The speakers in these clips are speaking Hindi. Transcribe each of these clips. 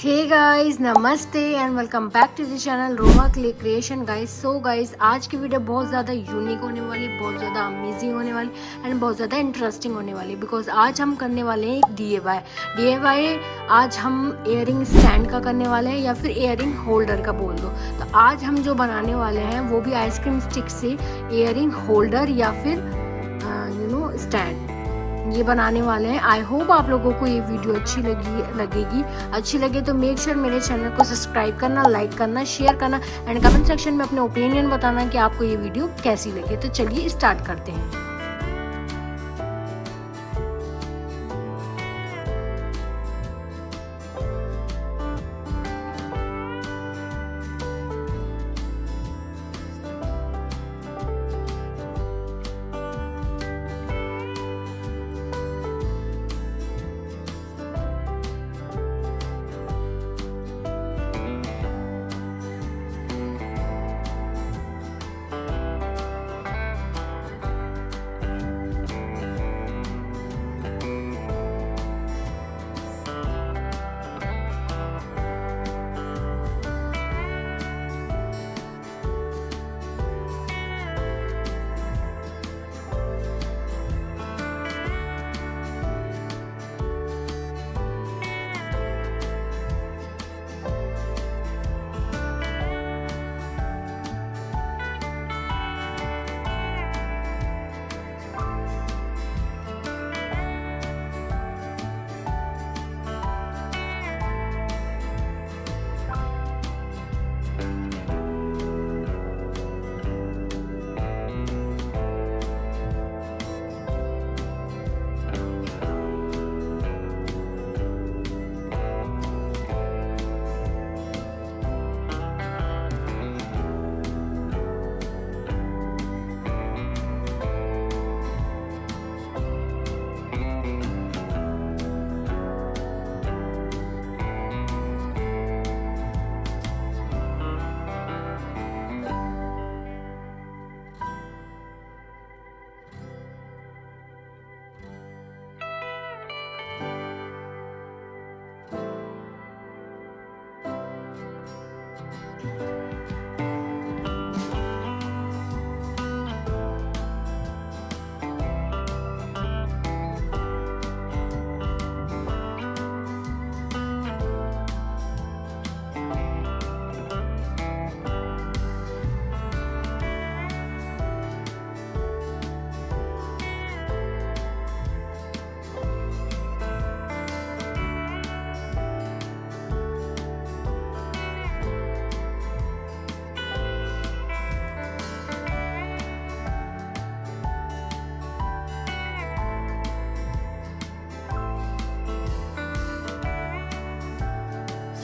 हे गाइस, नमस्ते and welcome back to the channel Roma Clay Creation guys. So guys, आज की वीडियो बहुत ज़्यादा यूनिक होने वाली, बहुत ज़्यादा अमेजिंग होने वाली एंड बहुत ज़्यादा इंटरेस्टिंग होने वाली, बिकॉज आज हम करने वाले हैं एक डीआईवाई। आज हम इयरिंग स्टैंड का करने वाले हैं या फिर इयरिंग होल्डर का बोल दो। तो आज हम जो बनाने वाले हैं वो भी आइसक्रीम स्टिक से इयरिंग होल्डर या फिर स्टैंड ये बनाने वाले हैं। आई होप आप लोगों को ये वीडियो अच्छी लगे तो मेक श्योर मेरे चैनल को सब्सक्राइब करना, लाइक करना, शेयर करना एंड कमेंट सेक्शन में अपने ओपिनियन बताना कि आपको ये वीडियो कैसी लगी। तो चलिए स्टार्ट करते हैं।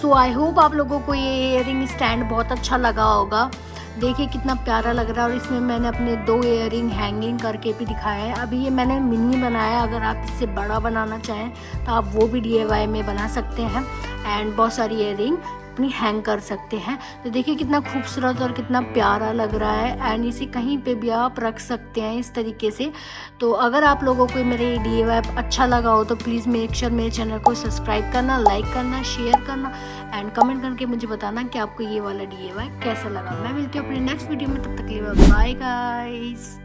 सो आई होप आप लोगों को ये इयरिंग स्टैंड बहुत अच्छा लगा होगा। देखिए कितना प्यारा लग रहा है और इसमें मैंने अपने 2 इयरिंग हैंगिंग करके भी दिखाया है। अभी ये मैंने मिनी बनाया, अगर आप इससे बड़ा बनाना चाहें तो आप वो भी डीआईवाई में बना सकते हैं एंड बहुत सारी इयरिंग अपनी हैंग कर सकते हैं। तो देखिए कितना खूबसूरत और कितना प्यारा लग रहा है एंड इसे कहीं पे भी आप रख सकते हैं इस तरीके से। तो अगर आप लोगों को मेरे डीआईवाई अच्छा लगा हो तो प्लीज़ मेक श्योर मेरे चैनल को सब्सक्राइब करना, लाइक करना, शेयर करना एंड कमेंट करके मुझे बताना कि आपको ये वाला डीआईवाई कैसा लगा। मैं मिलती हूँ अपने नेक्स्ट वीडियो में, तब तक के लिए बाय गाइस।